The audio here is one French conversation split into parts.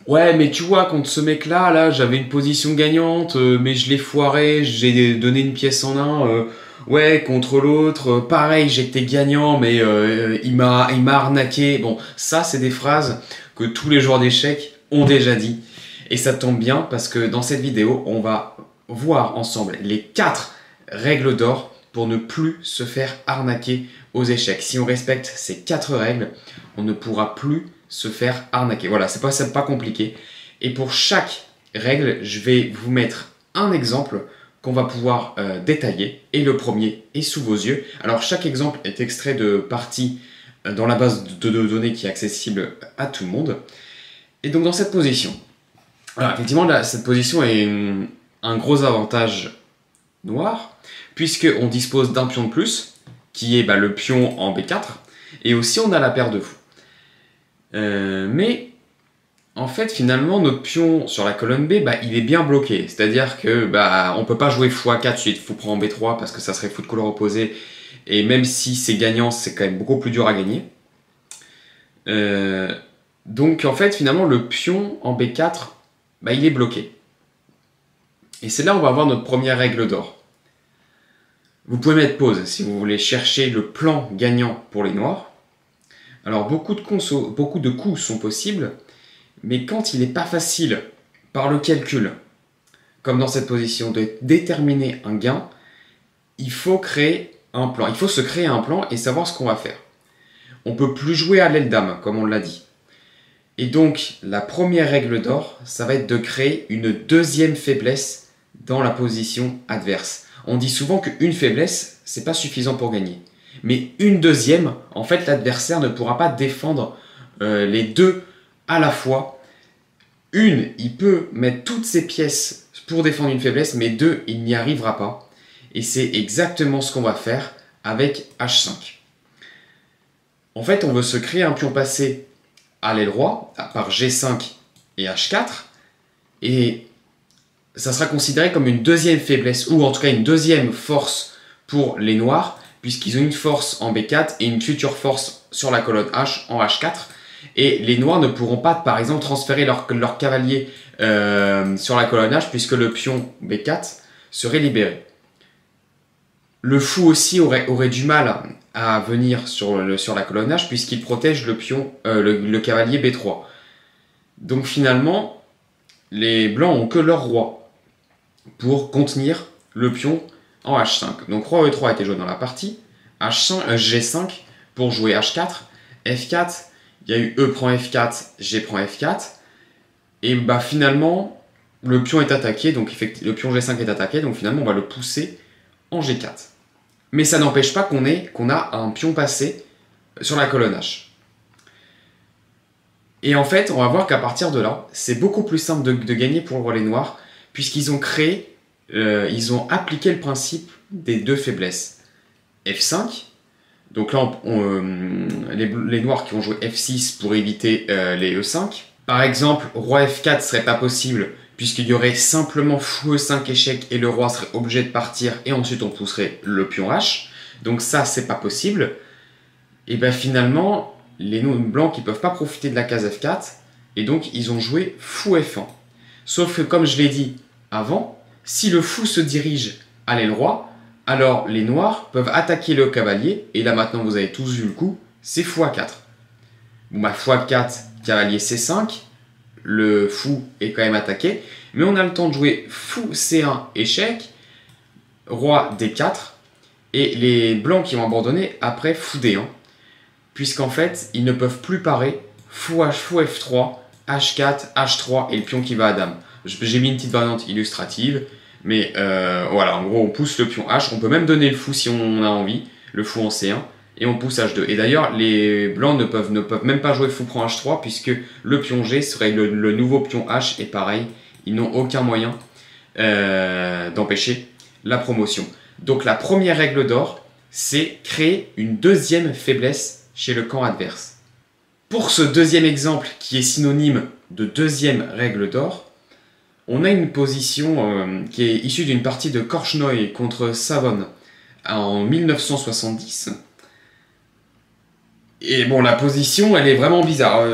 Ouais, mais tu vois, contre ce mec-là, là, j'avais une position gagnante, mais je l'ai foiré, j'ai donné une pièce en un. Ouais, contre l'autre, pareil, j'étais gagnant, mais il m'a arnaqué. Bon, ça, c'est des phrases que tous les joueurs d'échecs ont déjà dit. Et ça tombe bien parce que dans cette vidéo, on va voir ensemble les 4 règles d'or pour ne plus se faire arnaquer aux échecs. Si on respecte ces 4 règles, on ne pourra plus se faire arnaquer. Voilà, c'est pas compliqué. Et pour chaque règle, je vais vous mettre un exemple qu'on va pouvoir détailler. Et le premier est sous vos yeux. Alors chaque exemple est extrait de parties dans la base de données qui est accessible à tout le monde. Et donc dans cette position, alors effectivement cette position est un gros avantage noir, puisqu'on dispose d'un pion de plus, qui est le pion en B4, et aussi on a la paire de fous. Mais en fait finalement notre pion sur la colonne B il est bien bloqué, c'est-à-dire que on peut pas jouer x4 suite fou prend en B3 parce que ça serait fou de couleur opposée, et même si c'est gagnant c'est quand même beaucoup plus dur à gagner. Donc en fait finalement le pion en B4 il est bloqué, et c'est là où on va avoir notre première règle d'or. Vous pouvez mettre pause si vous voulez chercher le plan gagnant pour les noirs. Alors beaucoup de coups sont possibles, mais quand il n'est pas facile par le calcul, comme dans cette position, de déterminer un gain, il faut créer un plan. Il faut se créer un plan et savoir ce qu'on va faire. On ne peut plus jouer à l'aile dame, comme on l'a dit. Et donc, la première règle d'or, ça va être de créer une deuxième faiblesse dans la position adverse. On dit souvent qu'une faiblesse, c'est pas suffisant pour gagner. Mais une deuxième, en fait, l'adversaire ne pourra pas défendre les deux à la fois. Une, il peut mettre toutes ses pièces pour défendre une faiblesse, mais deux, il n'y arrivera pas. Et c'est exactement ce qu'on va faire avec H5. En fait, on veut se créer un pion passé à l'aile roi par G5 et H4. Et ça sera considéré comme une deuxième faiblesse, ou en tout cas une deuxième force pour les noirs, puisqu'ils ont une force en B4 et une future force sur la colonne H en H4. Et les noirs ne pourront pas, par exemple, transférer leur cavalier sur la colonne H, puisque le pion B4 serait libéré. Le fou aussi aurait du mal à venir sur la colonne H, puisqu'il protège le cavalier B3. Donc finalement, les blancs ont que leur roi pour contenir le pion en H5. Donc roi E3 a été joué dans la partie, G5 pour jouer H4, F4, il y a eu E prend F4, G prend F4, et finalement le pion est attaqué, donc le pion G5 est attaqué, donc finalement on va le pousser en G4. Mais ça n'empêche pas qu'on a un pion passé sur la colonne H. Et en fait, on va voir qu'à partir de là, c'est beaucoup plus simple de gagner pour les noirs, puisqu'ils ont ils ont appliqué le principe des deux faiblesses. F5, donc là, les noirs qui ont joué F6 pour éviter les E5. Par exemple, roi F4 serait pas possible, puisqu'il y aurait simplement fou E5 échec et le roi serait obligé de partir, et ensuite on pousserait le pion H. Donc ça, c'est pas possible. Et finalement, les blancs qui peuvent pas profiter de la case F4, et donc ils ont joué fou F1. Sauf que comme je l'ai dit avant, si le fou se dirige à l'aile roi, alors les noirs peuvent attaquer le cavalier, et là maintenant vous avez tous vu le coup, c'est fou A4. Bon fou A4, cavalier C5, le fou est quand même attaqué, mais on a le temps de jouer fou C1 échec, roi D4, et les blancs qui vont abandonner après fou D1, puisqu'en fait ils ne peuvent plus parer fou F3, H4, H3 et le pion qui va à dame. J'ai mis une petite variante illustrative, mais voilà, en gros on pousse le pion H, on peut même donner le fou si on a envie, le fou en C1, et on pousse H2. Et d'ailleurs, les blancs ne peuvent même pas jouer fou prend H3, puisque le pion G serait le nouveau pion H, et pareil, ils n'ont aucun moyen d'empêcher la promotion. Donc la première règle d'or, c'est créer une deuxième faiblesse chez le camp adverse. Pour ce deuxième exemple, qui est synonyme de deuxième règle d'or, on a une position qui est issue d'une partie de Korchnoi contre Savon en 1970. Et bon, la position, elle est vraiment bizarre.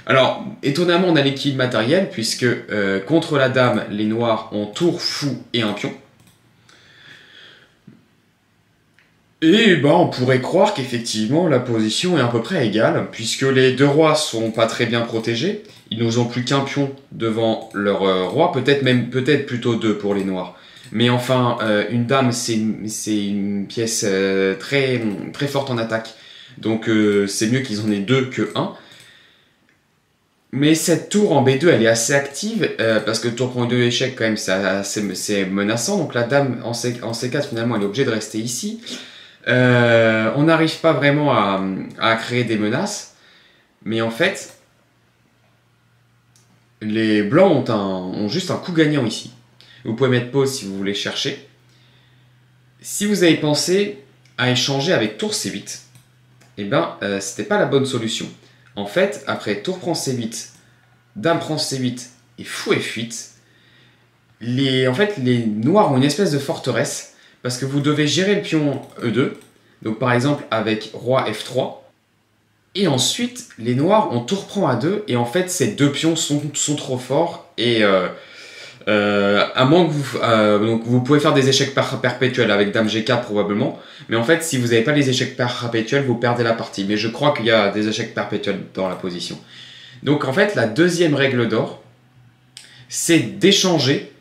Alors, étonnamment, on a l'équilibre matériel, puisque contre la dame, les noirs ont tour, fou et un pion. Et bah, on pourrait croire qu'effectivement, la position est à peu près égale, puisque les deux rois sont pas très bien protégés. Ils nous ont plus qu'un pion devant leur roi, peut-être plutôt deux pour les noirs. Mais enfin, une dame, c'est une pièce très, très forte en attaque. Donc c'est mieux qu'ils en aient deux que un. Mais cette tour en B2, elle est assez active, parce que tour prend 2 échecs, quand même, c'est menaçant. Donc la dame en C4, finalement, elle est obligée de rester ici. On n'arrive pas vraiment à créer des menaces. Mais en fait, les blancs ont juste un coup gagnant ici. Vous pouvez mettre pause si vous voulez chercher. Si vous avez pensé à échanger avec tour C8, eh ben, c'était pas la bonne solution. En fait, après tour prend C8, dame prend C8 et fou F8, en fait, les noirs ont une espèce de forteresse parce que vous devez gérer le pion E2, donc par exemple avec roi F3, et ensuite les noirs ont tour prend A2, et en fait ces deux pions sont trop forts, et à moins que donc vous pouvez faire des échecs perpétuels avec dame G4 probablement, mais en fait si vous n'avez pas les échecs perpétuels, vous perdez la partie. Mais je crois qu'il y a des échecs perpétuels dans la position. Donc en fait la deuxième règle d'or, c'est d'échanger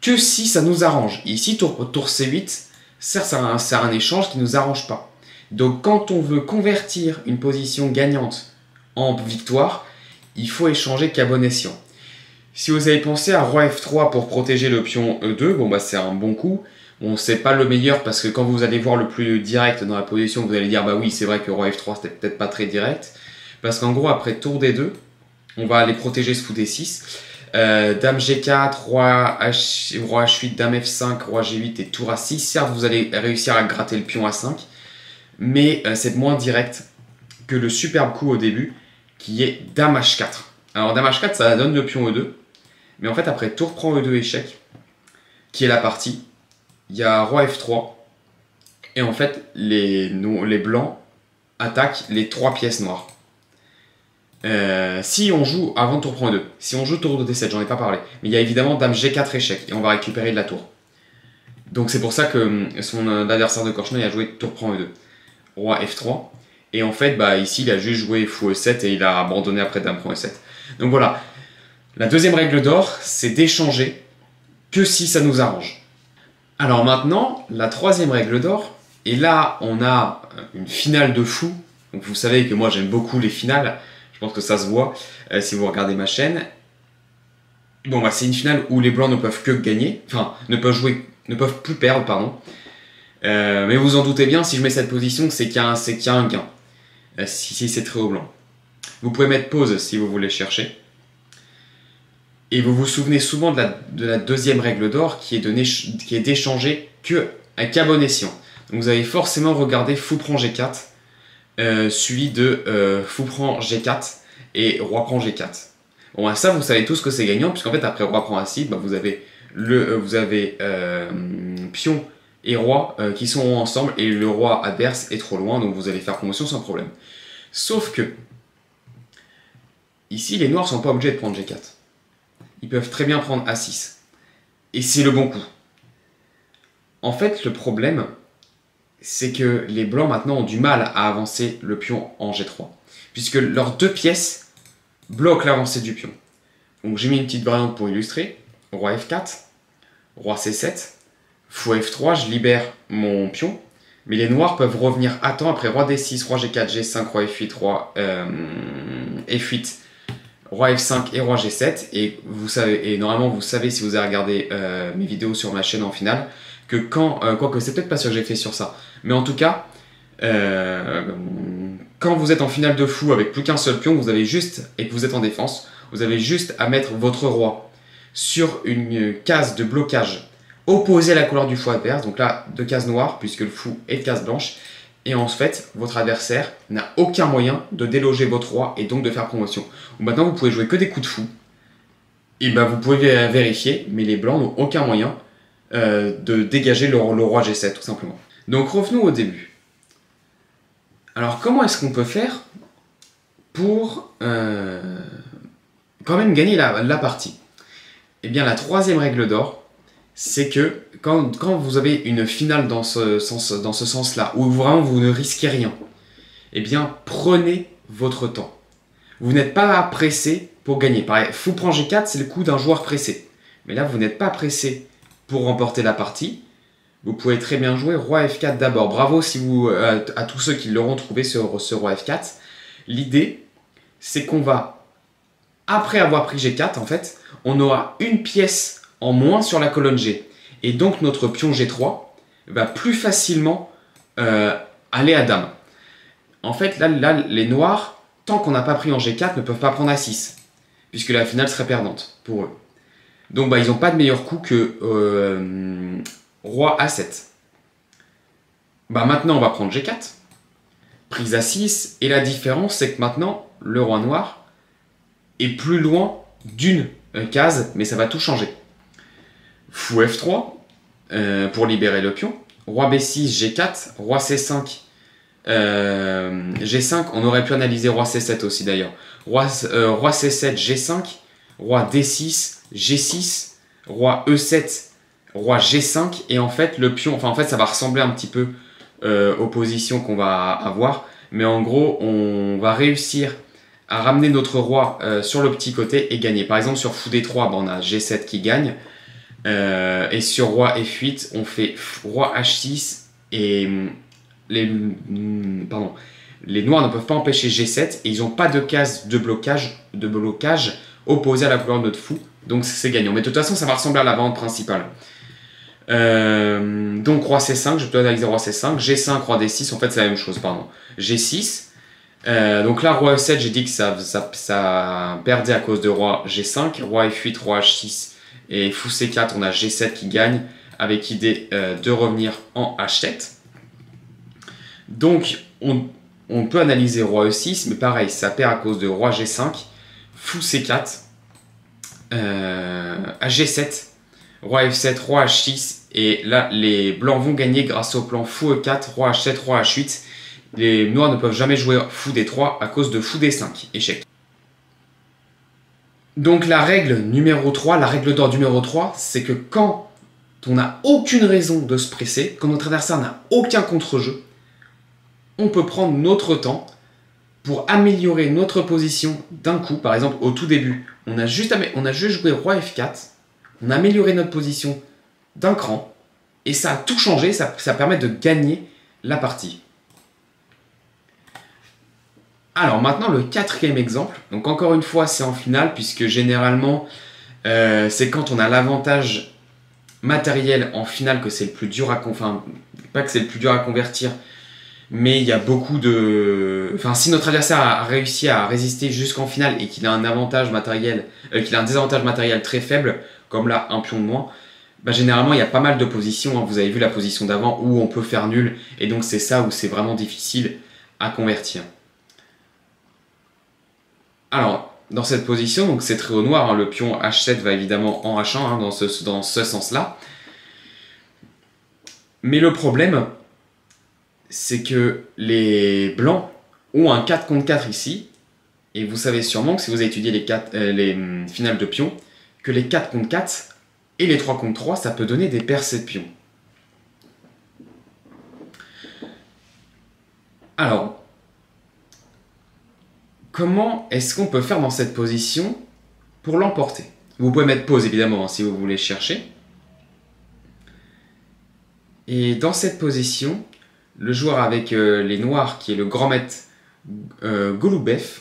que si ça nous arrange. Ici tour C8, c'est un échange qui ne nous arrange pas. Donc quand on veut convertir une position gagnante en victoire, il faut échanger qu'à bon escient. Si vous avez pensé à roi F3 pour protéger le pion E2, bon bah c'est un bon coup. Bon, c'est pas le meilleur parce que quand vous allez voir le plus direct dans la position, vous allez dire bah oui, c'est vrai que roi F3 c'était peut-être pas très direct. Parce qu'en gros, après tour D2, on va aller protéger ce fou D6. Dame G4, roi H8, dame F5, roi G8 et tour A6. Certes, vous allez réussir à gratter le pion A5, mais c'est moins direct que le superbe coup au début qui est dame H4. Alors dame H4, ça donne le pion E2. Mais en fait, après tour prend E2 échec, qui est la partie, il y a roi F3. Et en fait, les blancs attaquent les trois pièces noires. Si on joue avant tour prend E2, si on joue tour de D7, j'en ai pas parlé. Mais il y a évidemment dame G4 échec, et on va récupérer de la tour. Donc c'est pour ça que son adversaire de Korchnoi a joué tour prend E2. Roi F3. Et en fait, bah, ici, il a juste joué fou E7 et il a abandonné après dame prend E7. Donc voilà. La deuxième règle d'or, c'est d'échanger que si ça nous arrange. Alors maintenant, la troisième règle d'or, et là on a une finale de fou. Donc vous savez que moi j'aime beaucoup les finales, je pense que ça se voit si vous regardez ma chaîne. Bon bah c'est une finale où les blancs ne peuvent que gagner, enfin ne peuvent plus perdre, pardon. Mais vous en doutez bien, si je mets cette position, c'est qu'il y a un gain. Si c'est très haut blanc. Vous pouvez mettre pause si vous voulez chercher. Et vous vous souvenez souvent de la deuxième règle d'or qui est d'échanger qu'à bon escient. Donc vous avez forcément regardé fou prend G4, suivi de fou prend G4 et roi prend G4. Bon, ça vous savez tous que c'est gagnant, puisqu'en fait après roi prend A6, bah, vous avez pion et roi qui sont ensemble, et le roi adverse est trop loin, donc vous allez faire promotion sans problème. Sauf que, ici les noirs ne sont pas obligés de prendre G4. Ils peuvent très bien prendre A6. Et c'est le bon coup. En fait, le problème, c'est que les blancs maintenant ont du mal à avancer le pion en G3. Puisque leurs deux pièces bloquent l'avancée du pion. Donc j'ai mis une petite variante pour illustrer. Roi F4, roi C7, fou F3, je libère mon pion. Mais les noirs peuvent revenir à temps après roi D6, roi G4, G5, roi F8, roi F8, roi F5 et roi G7. Et vous savez, et normalement vous savez si vous avez regardé mes vidéos sur ma chaîne en finale, que quoique c'est peut-être pas sûr que j'ai fait sur ça, mais en tout cas, quand vous êtes en finale de fou avec plus qu'un seul pion, vous avez juste, et que vous êtes en défense, vous avez juste à mettre votre roi sur une case de blocage opposée à la couleur du fou adverse, donc là, de case noire, puisque le fou est de case blanche, et en fait, votre adversaire n'a aucun moyen de déloger votre roi et donc de faire promotion. Maintenant, vous pouvez jouer que des coups de fou, et ben vous pouvez vérifier, mais les blancs n'ont aucun moyen de dégager le roi G7, tout simplement. Donc revenons au début. Alors comment est-ce qu'on peut faire pour quand même gagner la partie. Eh bien, la troisième règle d'or, c'est que quand vous avez une finale dans ce sens-là, où vraiment vous ne risquez rien, eh bien, prenez votre temps. Vous n'êtes pas pressé pour gagner. Pareil, fou prend G4, c'est le coup d'un joueur pressé. Mais là, vous n'êtes pas pressé pour remporter la partie. Vous pouvez très bien jouer Roi F4 d'abord. Bravo à tous ceux qui l'auront trouvé ce Roi F4. L'idée, c'est qu'on va, après avoir pris G4, en fait, on aura une pièce en moins sur la colonne G. Et donc, notre pion G3 va plus facilement aller à Dame. En fait, là, les noirs, tant qu'on n'a pas pris en G4, ne peuvent pas prendre A6, puisque la finale serait perdante pour eux. Donc, ils n'ont pas de meilleur coup que Roi A7. Maintenant, on va prendre G4, prise A6, et la différence, c'est que maintenant, le roi noir est plus loin d'une case, mais ça va tout changer. Fou F3, pour libérer le pion. Roi B6, G4, Roi C5, G5, on aurait pu analyser Roi C7 aussi d'ailleurs. Roi C7, G5, Roi D6, G6, Roi E7, Roi G5, et en fait le pion, en fait ça va ressembler un petit peu aux positions qu'on va avoir, mais en gros on va réussir à ramener notre roi sur le petit côté et gagner. Par exemple sur Fou D3, on a G7 qui gagne, et sur Roi F8 on fait Roi H6 et les noirs ne peuvent pas empêcher G7 et ils n'ont pas de case de blocage opposée à la couleur de notre fou, donc c'est gagnant. Mais de toute façon ça va ressembler à la vente principale. Donc Roi C5, je peux analyser Roi C5, G5, Roi D6, en fait c'est la même chose, pardon. G6, donc là Roi E7, j'ai dit que ça perdait à cause de Roi G5, Roi F8, Roi H6 et Fou C4, on a G7 qui gagne, avec idée de revenir en H7. Donc on peut analyser Roi E6, mais pareil, ça perd à cause de Roi G5, Fou C4, à G7, Roi F7, Roi H6, et là les blancs vont gagner grâce au plan Fou E4, Roi H7, Roi H8. Les noirs ne peuvent jamais jouer Fou D3 à cause de Fou D5, échec. Donc la règle numéro 3, la règle d'or numéro 3, c'est que quand on n'a aucune raison de se presser, quand notre adversaire n'a aucun contre-jeu, on peut prendre notre temps pour améliorer notre position d'un coup. Par exemple, au tout début, on a juste joué Roi F4, on a amélioré notre position d'un cran, et ça a tout changé, ça permet de gagner la partie. Alors maintenant, le quatrième exemple, donc encore une fois, c'est en finale, puisque généralement, c'est quand on a l'avantage matériel en finale que c'est le plus dur à pas que c'est le plus dur à convertir, mais il y a beaucoup de... si notre adversaire a réussi à résister jusqu'en finale et qu'il a un avantage matériel, qu'il a un désavantage matériel très faible, comme là, un pion de moins, généralement, il y a pas mal de positions, hein. Vous avez vu la position d'avant où on peut faire nul, et donc c'est ça où c'est vraiment difficile à convertir. Alors, dans cette position, donc c'est très au noir, hein, le pion H7 va évidemment en H1, hein, dans ce sens-là. Mais le problème, c'est que les blancs ont un 4 contre 4 ici, et vous savez sûrement que si vous avez étudié les finales de pions, que les 4 contre 4 et les 3 contre 3, ça peut donner des percées de pions. Alors, comment est-ce qu'on peut faire dans cette position pour l'emporter? Vous pouvez mettre pause évidemment, hein, si vous voulez chercher. Et dans cette position, le joueur avec les noirs, qui est le grand maître Golubev,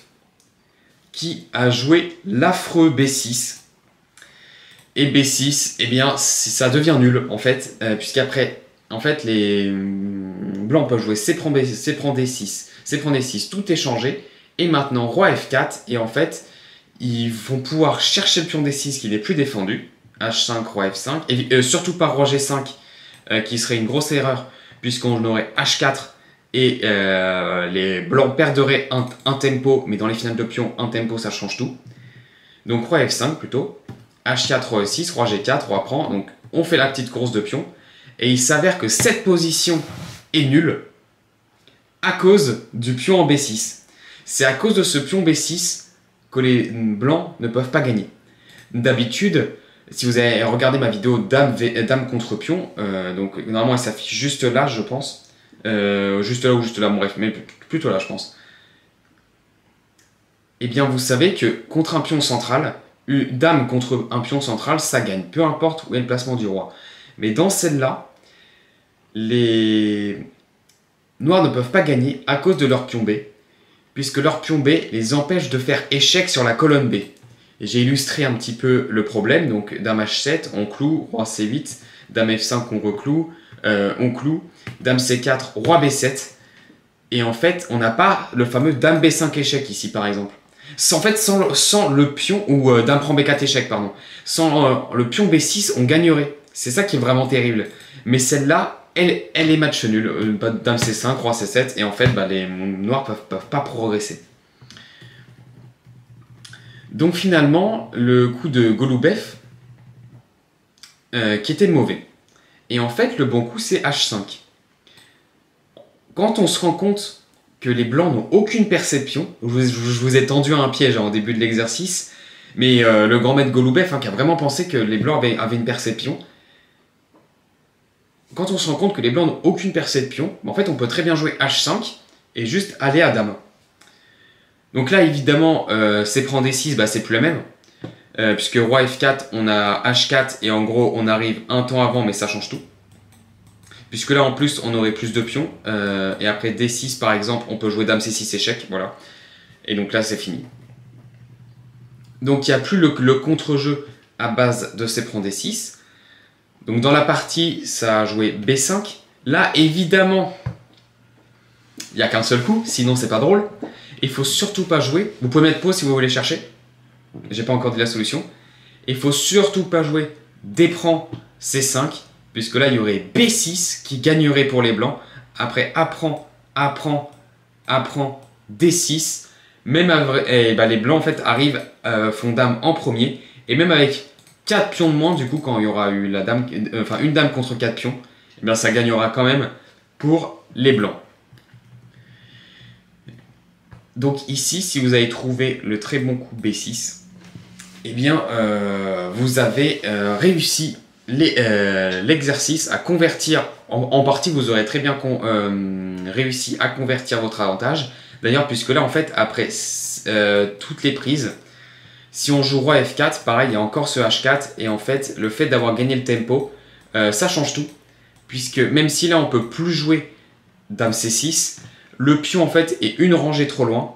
qui a joué l'affreux B6. Et B6, eh bien, ça devient nul, en fait, puisqu'après, en fait, les blancs peuvent jouer C prend D6, C prend D6, tout est changé. Et maintenant, Roi F4, et en fait, ils vont pouvoir chercher le pion D6 qui n'est plus défendu. H5, Roi F5, et surtout pas Roi G5, qui serait une grosse erreur, puisqu'on aurait H4, et les blancs perderaient un tempo, mais dans les finales de pion, un tempo, ça change tout. Donc Roi F5 plutôt, H4, Roi E6, Roi G4, Roi prend, donc on fait la petite course de pion, et il s'avère que cette position est nulle à cause du pion en B6. C'est à cause de ce pion B6 que les blancs ne peuvent pas gagner. D'habitude, si vous avez regardé ma vidéo dame contre pion, donc normalement elle s'affiche juste là, je pense. Juste là ou juste là, bon, bref, mais plutôt là, je pense. Eh bien, vous savez que contre un pion central, une dame contre un pion central, ça gagne, peu importe où est le placement du roi. Mais dans celle-là, les noirs ne peuvent pas gagner à cause de leur pion B, puisque leur pion B les empêche de faire échec sur la colonne B. J'ai illustré un petit peu le problème, donc dame H7, on cloue, roi C8, dame F5, on recloue, on cloue, dame C4, roi B7, et en fait, on n'a pas le fameux dame B5 échec ici, par exemple. En fait, sans le pion, ou dame prend B4 échec, pardon, sans le pion B6, on gagnerait. C'est ça qui est vraiment terrible. Mais celle-là, elle est match nul. Dame C5, roi C7, et en fait, bah, les noirs peuvent pas progresser. Donc finalement, le coup de Golubev, qui était mauvais. Et en fait, le bon coup, c'est H5. Quand on se rend compte que les blancs n'ont aucune perception, je vous ai tendu un piège au début de l'exercice, mais le grand maître Golubev qui a vraiment pensé que les blancs avaient une perception. Quand on se rend compte que les blancs n'ont aucune perception, en fait on peut très bien jouer H5 et juste aller à dame. Donc là évidemment c'est prend D6, bah, c'est plus la même. Puisque roi F4, on a H4 et en gros on arrive un temps avant, mais ça change tout. Puisque là en plus on aurait plus de pions, et après D6 par exemple, on peut jouer dame C6 échec, voilà. Et donc là c'est fini. Donc il n'y a plus le contre-jeu à base de ces prend D6. Donc dans la partie, ça a joué B5. Là évidemment, il n'y a qu'un seul coup, sinon c'est pas drôle. Il faut surtout pas jouer, vous pouvez mettre pause si vous voulez chercher. J'ai pas encore dit la solution. Il faut surtout pas jouer D prend C5. Puisque là, il y aurait B6 qui gagnerait pour les blancs. Après, apprend, D6. Même les blancs, en fait, arrivent, font dame en premier. Et même avec 4 pions de moins, du coup, quand il y aura eu la dame, une dame contre 4 pions, eh bien, ça gagnera quand même pour les blancs. Donc ici, si vous avez trouvé le très bon coup B6, eh bien, vous avez réussi l'exercice à convertir, en partie vous aurez très bien réussi à convertir votre avantage. D'ailleurs, puisque là en fait après toutes les prises, si on joue roi F4, pareil il y a encore ce H4 et en fait le fait d'avoir gagné le tempo, ça change tout. Puisque même si là on peut plus jouer dame C6, le pion en fait est une rangée trop loin.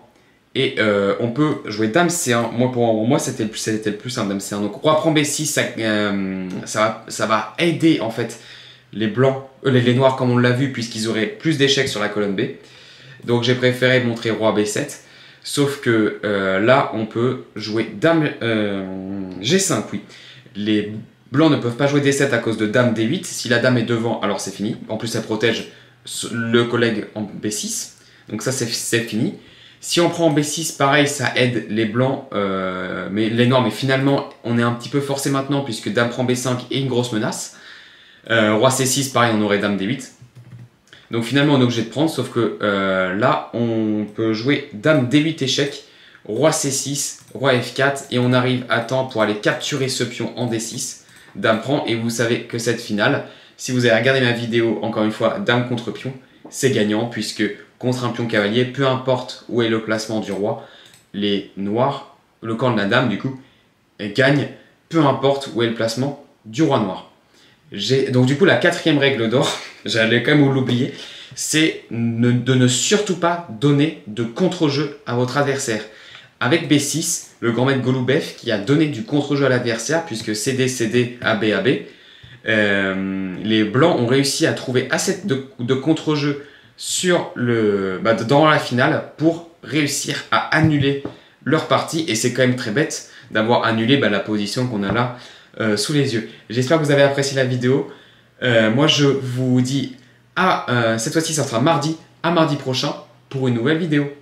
Et on peut jouer dame C1. Pour moi, c'était le plus simple, dame C1. Donc, roi prend B6, ça va aider en fait les blancs, les noirs comme on l'a vu, puisqu'ils auraient plus d'échecs sur la colonne B. Donc, j'ai préféré montrer roi B7. Sauf que là, on peut jouer dame G5, oui. Les blancs ne peuvent pas jouer D7 à cause de dame D8. Si la dame est devant, alors c'est fini. En plus, ça protège le collègue en B6. Donc ça, c'est fini. Si on prend B6, pareil, ça aide les blancs, mais les noirs. Mais finalement, on est un petit peu forcé maintenant, puisque dame prend B5 est une grosse menace. Roi C6, pareil, on aurait dame D8. Donc finalement, on est obligé de prendre, sauf que là, on peut jouer dame D8 échec, roi C6, roi F4, et on arrive à temps pour aller capturer ce pion en D6. Dame prend, et vous savez que cette finale, si vous avez regardé ma vidéo, encore une fois, dame contre pion, c'est gagnant, puisque contre un pion cavalier, peu importe où est le placement du roi, les noirs, le camp de la dame du coup, gagne, peu importe où est le placement du roi noir. Donc du coup la quatrième règle d'or, j'allais quand même l'oublier, c'est de ne surtout pas donner de contre-jeu à votre adversaire. Avec B6, le grand maître Golubev qui a donné du contre-jeu à l'adversaire, puisque CD, CD, AB, AB, les blancs ont réussi à trouver assez de contre-jeu sur dans la finale pour réussir à annuler leur partie. Et c'est quand même très bête d'avoir annulé la position qu'on a là sous les yeux. J'espère que vous avez apprécié la vidéo. Moi je vous dis cette fois-ci ça sera mardi, à mardi prochain pour une nouvelle vidéo.